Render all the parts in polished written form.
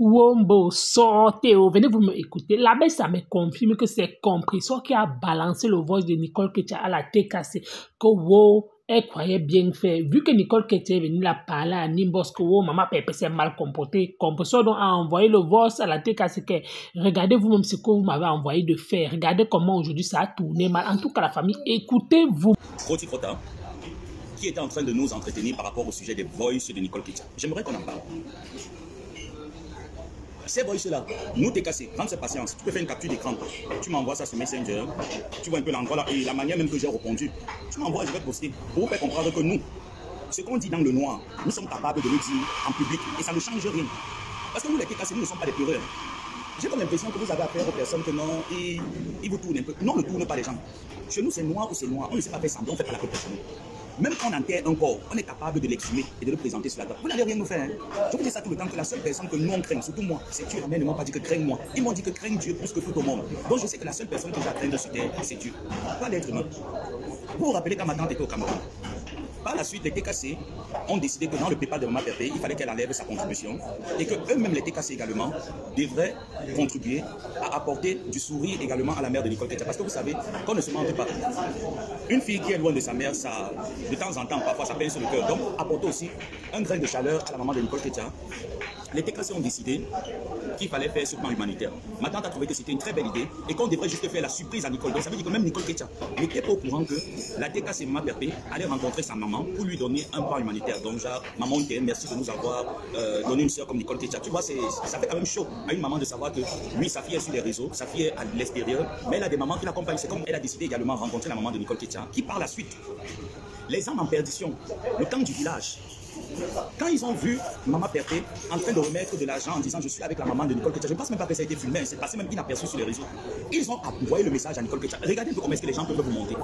Wombo, sortez, venez vous me écouter. Là-bas, ça me confirme que c'est Compressor qui a balancé le voice de Nicole Ketia à la TKC. Que wow, elle croyait bien faire. Vu que Nicole Ketia est venue la parler à Nimbos, que wow, maman Pépé s'est mal comportée. Compressor donc a envoyé le voice à la TKC. Que regardez vous-même ce que vous m'avez envoyé de faire. Regardez comment aujourd'hui ça a tourné mal. En tout cas, la famille, écoutez-vous. Roti Frota, qui était en train de nous entretenir par rapport au sujet des voices de Nicole Ketia. J'aimerais qu'on en parle. Ces voices-là, nous t'es cassé, prends cette patience, tu peux faire une capture d'écran, tu m'envoies ça sur Messenger, tu vois un peu l'endroit là, et la manière même que j'ai répondu, tu m'envoies, je vais poster, pour vous faire comprendre que nous, ce qu'on dit dans le noir, nous sommes capables de le dire en public, et ça ne change rien. Parce que nous les cassés, nous ne sommes pas des pleureurs. J'ai comme l'impression que vous avez affaire aux personnes que non, et ils vous tournent un peu. Non, on ne tourne pas les gens. Chez nous, c'est noir ou c'est noir, on ne sait pas faire semblant, on ne fait pas la protection. Même quand on enterre un corps, on est capable de l'exhumer et de le présenter sur la table. Vous n'allez rien nous faire. Hein. Je vous dis ça tout le temps que la seule personne que nous on craint, surtout moi, c'est Dieu. Ils ne m'ont pas dit que craigne-moi. Ils m'ont dit que craigne Dieu plus que tout au monde. Donc je sais que la seule personne que j'attends sur terre, c'est Dieu. Pas l'être humain. Vous vous rappelez quand ma tante était au Cameroun. Par la suite, les TKC ont décidé que dans le PayPal de Maman Pépé, il fallait qu'elle enlève sa contribution et que eux-mêmes, les TKC également, devraient contribuer à apporter du sourire également à la mère de Nicole Ketia. Parce que vous savez, qu'on ne se mente pas. Une fille qui est loin de sa mère, ça, de temps en temps, parfois, ça pince sur le cœur. Donc, apporter aussi un grain de chaleur à la maman de Nicole Ketia. Les TKC ont décidé qu'il fallait faire ce plan humanitaire. Ma tante a trouvé que c'était une très belle idée et qu'on devrait juste faire la surprise à Nicole. Donc ça veut dire que même Nicole Ketia n'était pas au courant que la TKC Maman Pépé allait rencontrer sa maman pour lui donner un plan humanitaire. Donc genre, maman, merci de nous avoir donné une soeur comme Nicole Ketia. Tu vois, ça fait quand même chaud à une maman de savoir que lui, sa fille est sur les réseaux, sa fille est à l'extérieur, mais elle a des mamans qui l'accompagnent. C'est comme elle a décidé également de rencontrer la maman de Nicole Ketia, qui par la suite, les âmes en perdition, le temps du village, quand ils ont vu Maman Pépé en train de remettre de l'argent en disant je suis avec la maman de Nicole Ketia, je ne pense même pas que ça a été filmé, c'est passé même inaperçu sur les réseaux. Ils ont envoyé le message à Nicole Ketia. Regardez un peu comment est-ce que les gens peuvent vous monter.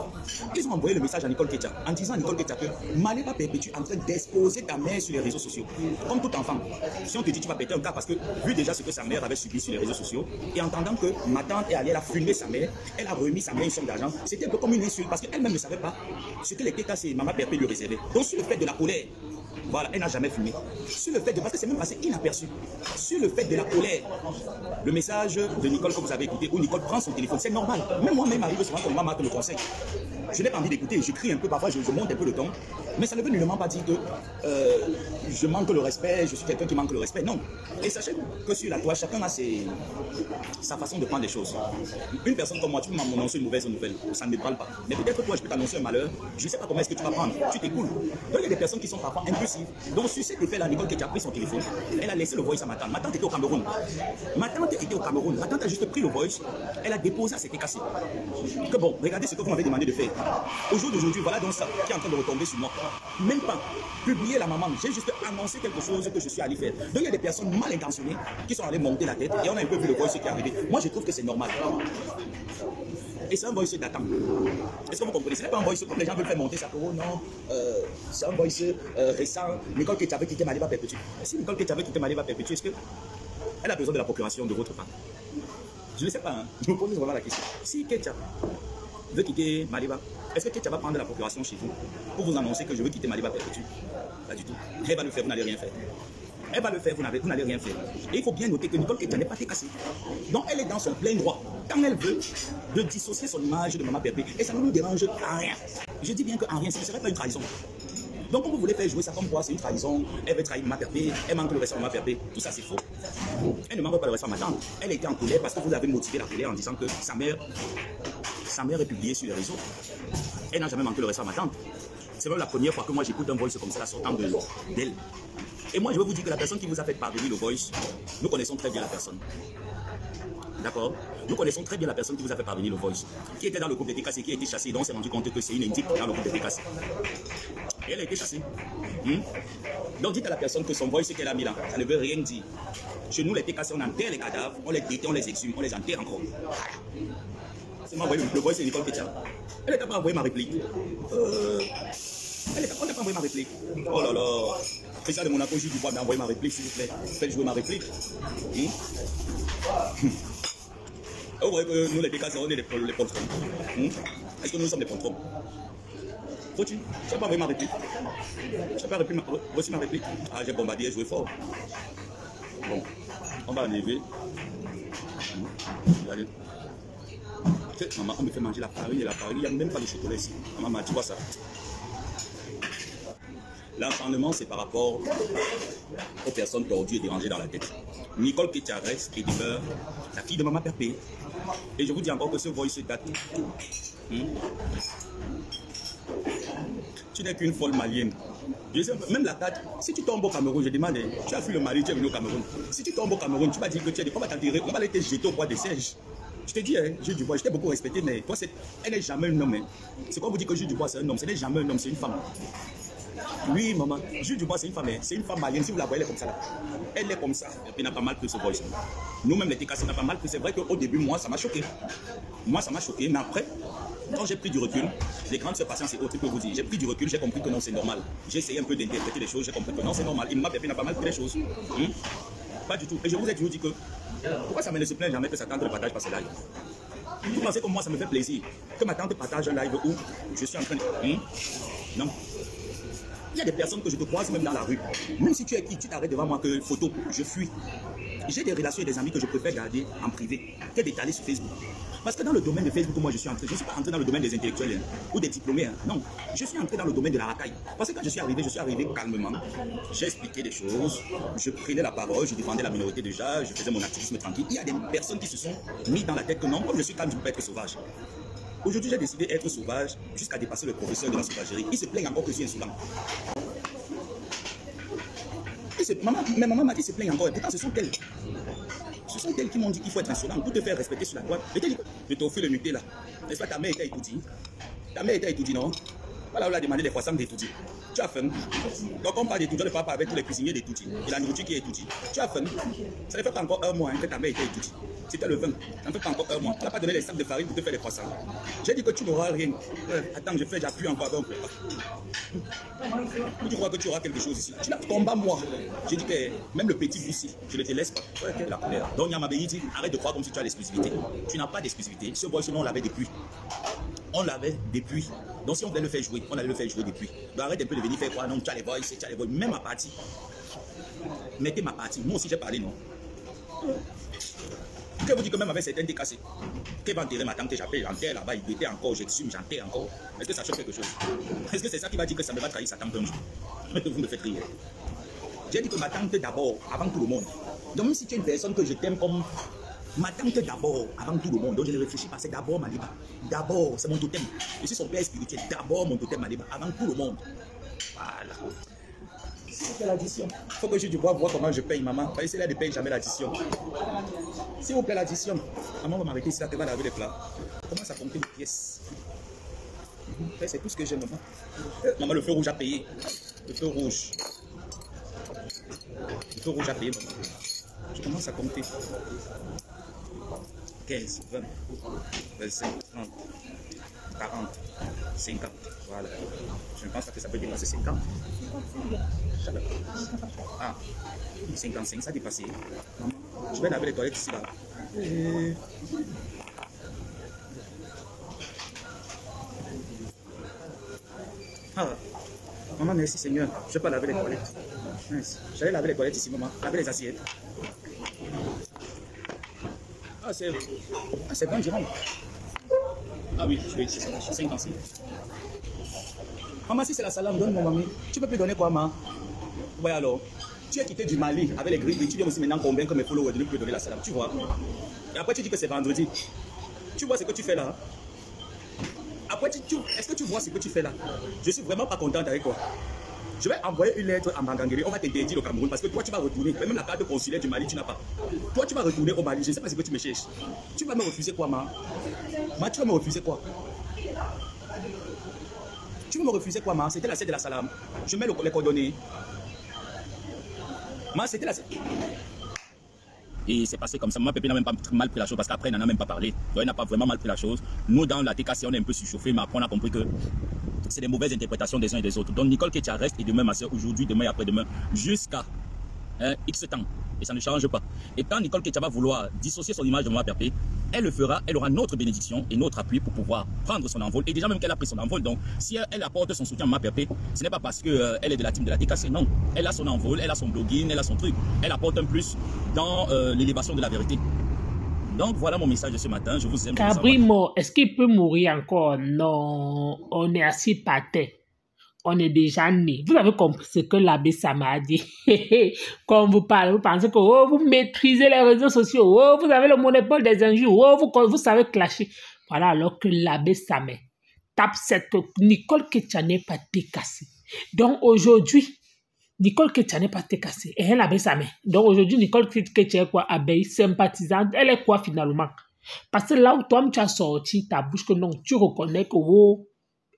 Ils ont envoyé le message à Nicole Ketia en disant à Nicole Ketia que Maléba Pépé, tu es en train d'exposer ta mère sur les réseaux sociaux. Comme tout enfant, si on te dit tu vas péter un cas parce que vu déjà ce que sa mère avait subi sur les réseaux sociaux et entendant que ma tante est allée, elle a filmé sa mère, elle a remis sa mère une somme d'argent, c'était un peu comme une insulte parce qu'elle-même ne savait pas ce que les TKC et Maman Pépé lui réservaient. Donc sur le fait de la colère, voilà, elle n'a jamais filmé. Sur le fait de, parce que c'est même assez inaperçu, sur le fait de la colère, le message de Nicole que vous avez écouté, où Nicole prend son téléphone, c'est normal. Même moi-même arrive souvent quand maman te le conseille. Je n'ai pas envie d'écouter, je crie un peu, parfois je monte un peu le ton, mais ça ne veut nullement pas dire que je manque le respect, je suis quelqu'un qui manque le respect, non. Et sachez que sur la toile, chacun a sa façon de prendre les choses. Une personne comme moi, tu peux m'annoncer une mauvaise nouvelle, ça ne me parle pas. Mais peut-être que toi, je peux t'annoncer un malheur, je ne sais pas comment est-ce que tu vas prendre, tu t'écoules. Donc il y a des personnes qui sont parfois impulsives. Donc sur cet effet-là, Nicole qui a pris son téléphone, elle a laissé le voice à ma tante. Ma tante était au Cameroun. Ma tante était au Cameroun. Ma tante a juste pris le voice, elle a déposé à ses cassé. Que bon, regardez ce que vous m'avez demandé de faire. Au jour d'aujourd'hui, voilà donc ça qui est en train de retomber sur moi. Même pas publier la maman, j'ai juste annoncé quelque chose que je suis allé faire. Donc il y a des personnes mal intentionnées qui sont allées monter la tête et on a un peu vu le voice qui est arrivé. Moi je trouve que c'est normal. Et c'est un voice datant. Est-ce que vous comprenez? Ce n'est pas un voice comme les gens veulent faire monter ça. Oh non, c'est un voice récent. Nicole Ketia avait quitté Maléba Perpétue. Si Nicole Ketia avait quitté Maléba Perpétue, est-ce qu'elle a besoin de la procuration de votre part? Je ne sais pas. Hein. Je me pose vraiment la question. Si Ketia veut quitter Maléba, est-ce que Ketia va prendre la procuration chez vous pour vous annoncer que je veux quitter Maléba Perpétue? Pas du tout. Elle va le faire, vous n'allez rien faire. Elle va le faire, vous n'allez rien faire. Et il faut bien noter que Nicole Ketia n'est pas cassée. Donc elle est dans son plein droit. Quand elle veut de dissocier son image de Maman Pépé, et ça ne nous dérange en rien. Je dis bien qu'en rien, ce ne serait pas une trahison. Donc quand vous voulez faire jouer ça comme quoi c'est une trahison, elle veut trahir Maman Pépé, elle manque le respect à Maman Pépé, tout ça c'est faux. Elle ne manque pas le respect à ma tante. Elle était en colère parce que vous avez motivé la colère en disant que sa mère est publiée sur les réseaux. Elle n'a jamais manqué le respect à ma tante. C'est même la première fois que moi j'écoute un voice comme ça sortant d'elle. Et moi je veux vous dire que la personne qui vous a fait parvenir le voice, nous connaissons très bien la personne. D'accord? Nous connaissons très bien la personne qui vous a fait parvenir le voice, qui était dans le groupe des TKC, qui a été chassée, donc on s'est rendu compte que c'est une indique dans le groupe des TKC. Et elle a été chassée. Donc dites à la personne que son voice qu'elle a mis là, ça ne veut rien dire. Chez nous les TKC, on enterre les cadavres, on les détient, on les exhume, on les enterre encore. C'est moi, le voice c'est Nicole Ketia. Elle n'a pas envoyé ma réplique. On n'a pas envoyé ma réplique. Oh là là. Christian de Monaco, j'ai du droit d'envoyer ma réplique, s'il vous plaît. Faites jouer ma réplique. Vous voyez que nous, les TKC, on est les poltrons. Est-ce que nous sommes les poltrons? Faut-tu? Je n'ai pas envoyé ma réplique. Je n'ai pas reçu ma réplique. Ah, j'ai bombardé, j'ai joué fort. Bon. On va enlever. Regardez. Maman, on me fait manger la farine et la farine, il n'y a même pas de chocolat ici. Maman, tu vois ça? L'enchaînement, c'est par rapport aux personnes tordues et dérangées dans la tête. Nicole Ketia reste et demeure la fille de Maman Perpé. Et je vous dis encore que ce voice date. Tu n'es qu'une folle malienne. Je sais, même la date, si tu tombes au Cameroun, je demande, tu as fui le Mali, tu es venu au Cameroun. Si tu tombes au Cameroun, tu vas dire que tu es, on va t'enterrer, on va aller te jeter au bois des Serges. Je te dis, Jules Dubois, je t'ai beaucoup respecté, mais toi, elle n'est jamais un homme. C'est quoi vous dire que Jules Dubois, c'est un homme? Ce n'est jamais un homme, c'est une femme. Oui, maman, Jules Dubois, c'est une femme malienne. Si vous la voyez, elle est comme ça là. Elle est comme ça. Et puis, n'a pas mal pris ce voice. Nous-mêmes, les TKC, n'a pas mal pris. C'est vrai qu'au début, moi, ça m'a choqué. Moi, ça m'a choqué, mais après, quand j'ai pris du recul, les grandes patience et autres, je peux vous dire, j'ai pris du recul, j'ai compris que non, c'est normal. J'ai essayé un peu d'interpréter les choses, j'ai compris que non, c'est normal. Il m'a n'a pas mal pris les choses. Pas du tout. Et je vous ai toujours dit que, pourquoi ça ne se plaint jamais que sa tante le partage par ses lives? Vous pensez que moi, ça me fait plaisir que ma tante partage un live où je suis en train de... Non. Il y a des personnes que je te croise même dans la rue. Même si tu es qui, tu t'arrêtes devant moi que photo, je fuis. J'ai des relations et des amis que je préfère garder en privé que d'étaler sur Facebook. Parce que dans le domaine de Facebook, moi je suis entré, je ne suis pas entré dans le domaine des intellectuels ou des diplômés. Non, je suis entré dans le domaine de la racaille. Parce que quand je suis arrivé calmement. J'ai expliqué des choses, je prenais la parole, je défendais la minorité déjà, je faisais mon activisme tranquille. Il y a des personnes qui se sont mis dans la tête que non, comme je suis calme, je ne peux pas être sauvage. Aujourd'hui, j'ai décidé d'être sauvage jusqu'à dépasser le professeur de la sauvagerie. Il se plaigne encore que je suis insolent. Mais maman m'a dit qu'il se plaigne encore. Et pourtant, ce sont elles. Ce sont elles qui m'ont dit qu'il faut être insolent pour te faire respecter sur la droite. Je t'ai offert le Nutella. N'est-ce pas, ta mère était étourdie? Ta mère était étourdie, non? Voilà, on l'a demandé les croissants d'étourdie. Tu as faim. Donc, on parle d'étourdie, on ne parle pas avec tous les cuisiniers d'étourdie. Et la nourriture qui est étourdie. Tu as faim. Ça ne fait pas encore un mois que ta mère était étourdie. C'était le 20. Ça ne fait pas encore un mois. Tu n'as pas donné les sacs de farine pour te faire les croissants. J'ai dit que tu n'auras rien. Attends, j'appuie encore avec un prépa. Tu crois que tu auras quelque chose ici? Tu n'as combat moi. J'ai dit que même le petit ici, je ne te laisse pas. La couleur. Donc Yamabéi dit, arrête de croire comme si tu as l'exclusivité. Tu n'as pas d'exclusivité. Ce voice, on l'avait depuis. On l'avait depuis. Donc si on voulait le faire jouer, on allait le faire jouer depuis. Donc arrête un peu de venir faire quoi? Non, tu as les voices, tu as les voices. Même ma partie. Mettez ma partie. Moi aussi j'ai parlé, non? Je vous dis que même avec certains décassés, qui va enterrer ma tante que j'appelle, j'enterre là-bas, il était encore, j'exhume, j'enterre encore. Est-ce que ça choque quelque chose? Est-ce que c'est ça qui va dire que ça me va trahir sa tante un jour? Vous me faites rire. J'ai dit que ma tante d'abord, avant tout le monde. Donc même si tu es une personne que je t'aime comme ma tante d'abord, avant tout le monde, donc je ne réfléchis pas, c'est d'abord Maliba. D'abord, c'est mon totem. Je suis son père spirituel, d'abord mon totem Maliba, avant tout le monde. Voilà. S'il vous plaît, l'addition. Il faut que je vois comment je paye, maman. Pas essayer là de payer jamais l'addition. S'il vous plaît, l'addition. Maman va m'arrêter ici, là, tu vas laver les plats. Commence à compter les pièces. C'est tout ce que j'ai, maman. Maman, le feu rouge a payé. Le feu rouge. Le feu rouge a payé, maman. Je commence à compter. 15, 20, 25, 30, 40, 50. Voilà. Je ne pense pas que ça peut dépasser 50. Ah, 55, ça a dépassé. Maman, je vais laver les toilettes ici là. Ah, maman, merci Seigneur. Je ne vais pas laver les toilettes. J'allais laver les toilettes ici, maman. Laver les assiettes. Ah, c'est bon, Jérôme. Ah oui, je vais ici, 55. Maman, si c'est la salade, donne-moi, mamie. Tu peux plus donner quoi, maman? Ouais, alors. Tu es quitté du Mali avec les grippes et tu viens aussi maintenant convaincre mes followers de ne plus donner la salade. Tu vois? Et après, tu dis que c'est vendredi. Tu vois ce que tu fais là? Après, est-ce que tu vois ce que tu fais là? Je suis vraiment pas contente avec toi. Je vais envoyer une lettre à Mangangere. On va t'interdire au Cameroun parce que toi, tu vas retourner. Même la carte consulaire du Mali, tu n'as pas. Toi, tu vas retourner au Mali. Je ne sais pas ce que tu me cherches. Tu vas me refuser quoi, ma? Tu vas me refuser quoi? Tu veux me refuser quoi, ma? C'était la scène de la salam. Je mets les coordonnées. Ma, c'était la scène. Et c'est passé comme ça. Moi, Pépé n'a même pas mal pris la chose parce qu'après, il n'en a même pas parlé. Donc, il n'a pas vraiment mal pris la chose. Nous, dans la TKC, on est un peu surchauffé, mais après, on a compris que c'est des mauvaises interprétations des uns et des autres. Donc, Nicole Ketia reste et demain, ma soeur, aujourd'hui, demain et après-demain, jusqu'à X temps. Et ça ne change pas. Et quand Nicole Ketia va vouloir dissocier son image de Maman Perpé, elle le fera, elle aura notre bénédiction et notre appui pour pouvoir prendre son envol. Et déjà même qu'elle a pris son envol, donc si elle apporte son soutien à Maman Pépé, ce n'est pas parce qu'elle est de la team de la TKC, non. Elle a son envol, elle a son blogging, elle a son truc. Elle apporte un plus dans l'élévation de la vérité. Donc voilà mon message de ce matin, je vous aime. Cabrimo, est-ce qu'il peut mourir encore? Non, on est assis par terre. On est déjà né. Vous avez compris ce que l'abbé Sama a dit. Quand vous parlez, vous pensez que oh, vous maîtrisez les réseaux sociaux, oh, vous avez le monopole des injures, oh, vous savez clasher. Voilà, alors que l'abbé Sama tape cette Nicole Ketia n'est pas décassée. Donc aujourd'hui, Nicole Ketia n'est pas décassée. Et elle l'abbé Sama. Donc aujourd'hui, Nicole Ketia est quoi? Abeille, sympathisante. Elle est quoi finalement? Parce que là où toi, tu as sorti ta bouche que non, tu reconnais que oh,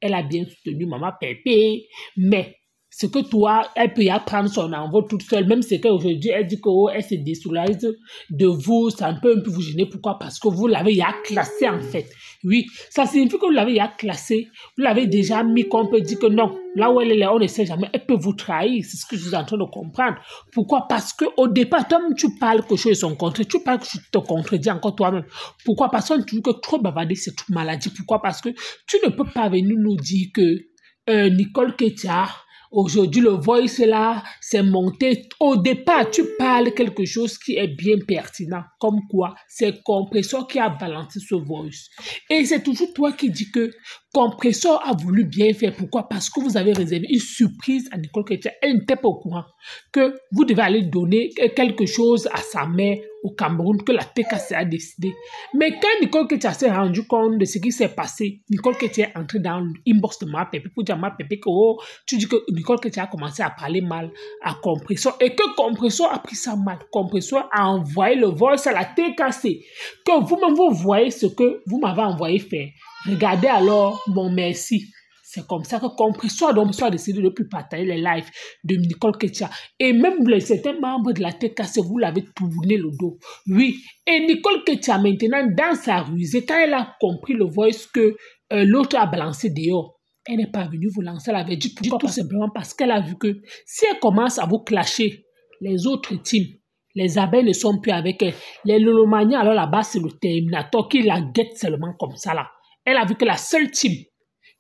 elle a bien soutenu Maman Pépé, mais ce que toi, elle peut y apprendre son envol toute seule, même si qu'aujourd'hui, elle dit qu'elle se désolidarise de vous, ça peut un peu vous gêner. Pourquoi? Parce que vous l'avez ya classé en fait. Oui, ça signifie que vous l'avez ya classé, vous l'avez déjà mis qu'on peut dire que non, là où elle est là, on ne sait jamais, elle peut vous trahir, c'est ce que je suis en train de comprendre. Pourquoi? Parce qu'au départ, toi-même, tu parles que je suis son contraire, tu parles que tu te contredis encore toi-même. Pourquoi? Parce que tu dis que trop bavarder, c'est toute maladie. Pourquoi? Parce que tu ne peux pas venir nous dire que Nicole Ketia, aujourd'hui, le voice là, c'est monté. Au départ, tu parles quelque chose qui est bien pertinent. Comme quoi, c'est Compressor qui a balancé ce voice. Et c'est toujours toi qui dis que Compressor a voulu bien faire. Pourquoi? Parce que vous avez réservé une surprise à Nicole Ketia. Elle n'était pas au courant que vous devez aller donner quelque chose à sa mère au Cameroun, que la TKC a décidé. Mais quand Nicole Ketia s'est rendu compte de ce qui s'est passé, Nicole Ketia est entrée dans l'inbox de Maman Pépé pour dire à Maman Pépé que oh, tu dis que Nicole Ketia a commencé à parler mal à Compressor et que Compressor a pris ça mal. Compressor a envoyé le voice à la TKC. Que vous-même vous voyez ce que vous m'avez envoyé faire. Regardez alors mon merci. C'est comme ça que Compressor a décidé de ne plus partager les lives de Nicole Ketia. Et même certains membres de la TKC, vous l'avez tourné le dos. Oui. Et Nicole Ketia, maintenant, dans sa rusée, quand elle a compris le voice que l'autre a balancé dehors, elle n'est pas venue vous lancer. Elle avait dit pourquoi? Tout simplement parce qu'elle a vu que si elle commence à vous clasher, les autres teams, les abeilles ne sont plus avec elle. Les Lolomania, alors là-bas, c'est le Terminator qui la guette seulement comme ça là. Elle a vu que la seule team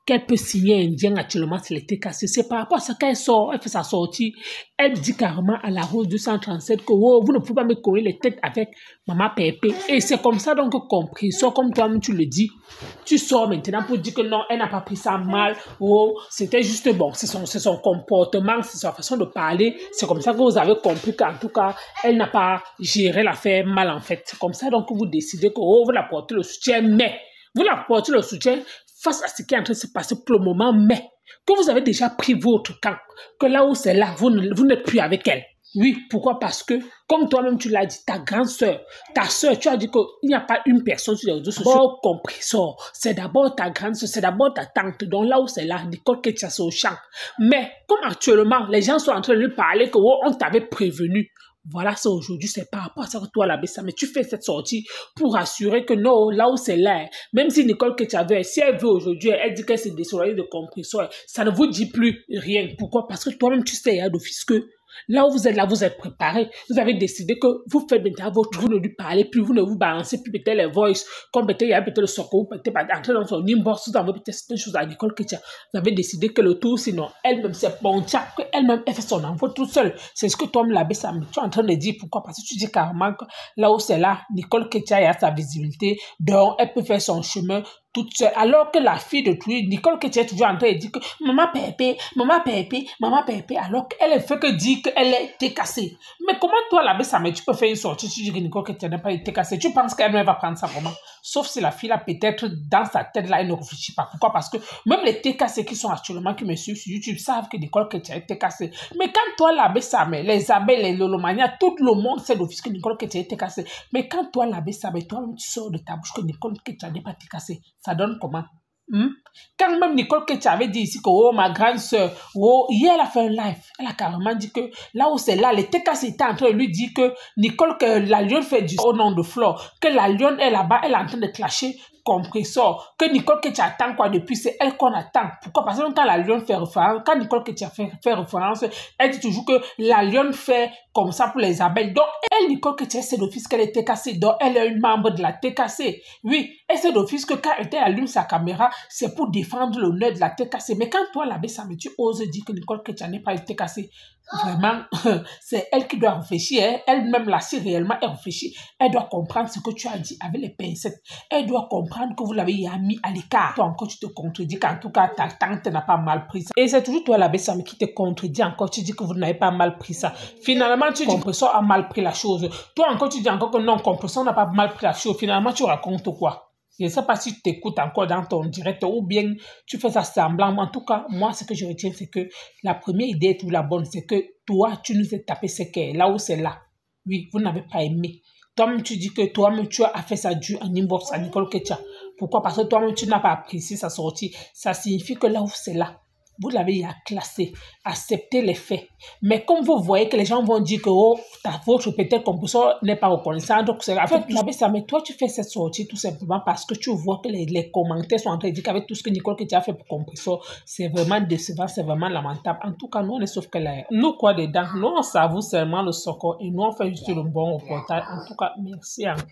qu'elle peut signer indien actuellement, c'est les TKC. C'est par rapport à ça qu'elle sort, elle fait sa sortie. Elle dit carrément à la Rose 237 que oh, vous ne pouvez pas me coller les têtes avec Maman Pépé. Et c'est comme ça donc Compressor, comme toi-même tu le dis. Tu sors maintenant pour dire que non, elle n'a pas pris ça mal. Oh, c'était juste bon, c'est son comportement, c'est sa façon de parler. C'est comme ça que vous avez compris qu'en tout cas, elle n'a pas géré l'affaire mal en fait. C'est comme ça donc que vous décidez que oh, vous l'apportez le soutien, mais vous l'apportez le soutien face à ce qui est en train de se passer pour le moment, mais que vous avez déjà pris votre camp, que là où c'est là, vous n'êtes plus avec elle. Oui, pourquoi? Parce que, comme toi-même tu l'as dit, ta grande sœur, ta sœur, tu as dit qu'il n'y a pas une personne sur les réseaux sociaux. Bon, Compressor, c'est d'abord ta grande sœur, c'est d'abord ta tante, donc là où c'est là, Nicole Ketia c'est au champ. Mais, comme actuellement, les gens sont en train de lui parler que oh, on t'avait prévenu. Voilà, ça aujourd'hui, c'est par rapport à ça que toi, l'abbé Sama, mais tu fais cette sortie pour assurer que non, là où c'est là, même si Nicole Ketia veut, si elle veut aujourd'hui, elle dit qu'elle s'est désolidarisée de Compressor, ça ne vous dit plus rien. Pourquoi? Parce que toi-même, tu sais, d'office que là où vous êtes là, vous êtes préparé. Vous avez décidé que vous faites maintenant votre, vous ne lui parlez plus, vous ne vous balancez plus peut-être les voices, comme peut-être il y a peut-être le secours, peut-être pas entrer dans son inbox, vous avez peut-être certaines choses à Nicole Ketia. Vous avez décidé que le tour, sinon elle-même, c'est bon, qu'elle-même, elle fait son envoi toute seule. C'est ce que toi, l'abbé Sama, tu es en train de dire. Pourquoi? Parce que tu dis carrément que là où c'est là, Nicole Ketia a sa visibilité, donc elle peut faire son chemin toute seule. Alors que la fille de tout, Nicole Ketia est toujours en train de dire que Maman Pépé, Maman Pépé, Maman Pépé, alors qu'elle ne fait que dire qu'elle est TKC. Mais comment toi, l'abbé Sama, tu peux faire une sortie, tu dis que Nicole Ketia n'a pas été TKC, tu penses qu'elle va prendre ça comment? Sauf si la fille là, peut-être dans sa tête là, elle ne réfléchit pas. Pourquoi? Parce que même les TKC qui sont actuellement, qui me suivent sur YouTube, savent que Nicole Ketia est TKC. Mais quand toi, l'abbé Sama, les abeilles, les Lolomania, tout le monde sait d'office que Nicole Ketia est TKC. Mais quand toi, l'abbé Sama, toi-même, tu sors de ta bouche que Nicole Ketia n'est pas TKC, ça donne comment? Quand même Nicole Ketia avait dit ici que oh, ma grande soeur, oh, hier elle a fait un live, elle a carrément dit que là où c'est là, les TKC étaient en train de lui dire que Nicole, que la lionne fait du au nom de Flore, que la lionne est là-bas, elle est en train de clasher compresseur, que Nicole que tu attends quoi depuis, c'est elle qu'on attend. Pourquoi? Parce que quand la lionne fait référence, quand Nicole que tu as fait référence, elle dit toujours que la lionne fait comme ça pour les abeilles. Donc, elle, Nicole que tu as, c'est d'office qu'elle est TKC. Donc, elle est une membre de la TKC. Oui, et c'est d'office que quand elle allume sa caméra, c'est pour défendre l'honneur de la TKC. Mais quand toi, l'abbé Samé, tu oses dire que Nicole que tu n'est pas une TKC, vraiment, c'est elle qui doit réfléchir. Hein. Elle-même, là, si réellement elle réfléchit, elle doit comprendre ce que tu as dit avec les pincettes. Elle doit comprendre que vous l'avez mis à l'écart. Toi encore, tu te contredis qu'en tout cas, ta tante n'a pas mal pris ça. Et c'est toujours toi, l'abbé Samé, qui te contredit encore. Tu dis que vous n'avez pas mal pris ça. Finalement, tu dis que Compresseur a mal pris la chose. Toi encore, tu dis encore que non, Compresseur n'a pas mal pris la chose. Finalement, tu racontes quoi? Je ne sais pas si tu t'écoutes encore dans ton direct ou bien tu fais ça semblant. En tout cas, moi, ce que je retiens, c'est que la première idée est tout la bonne. C'est que toi, tu nous as tapé ce qu'est là où c'est là. Oui, vous n'avez pas aimé. Toi-même, tu dis que toi-même, tu as fait ça dû en inbox à Nicole Ketia. Pourquoi? Parce que toi-même, tu n'as pas apprécié sa sortie. Ça signifie que là où c'est là, vous l'avez classé, accepté les faits. Mais comme vous voyez que les gens vont dire que oh, votre peut-être Compresseur n'est pas reconnaissant, donc c'est en fait, ça, mais toi tu fais cette sortie tout simplement parce que tu vois que les commentaires sont en train de dire qu'avec tout ce que Nicole Ketia a fait pour Compresseur, c'est vraiment décevant, c'est vraiment lamentable. En tout cas, nous on est sauf que là, nous quoi dedans, nous on savoure seulement le socor et nous on fait juste le bon reportage. En tout cas, merci encore.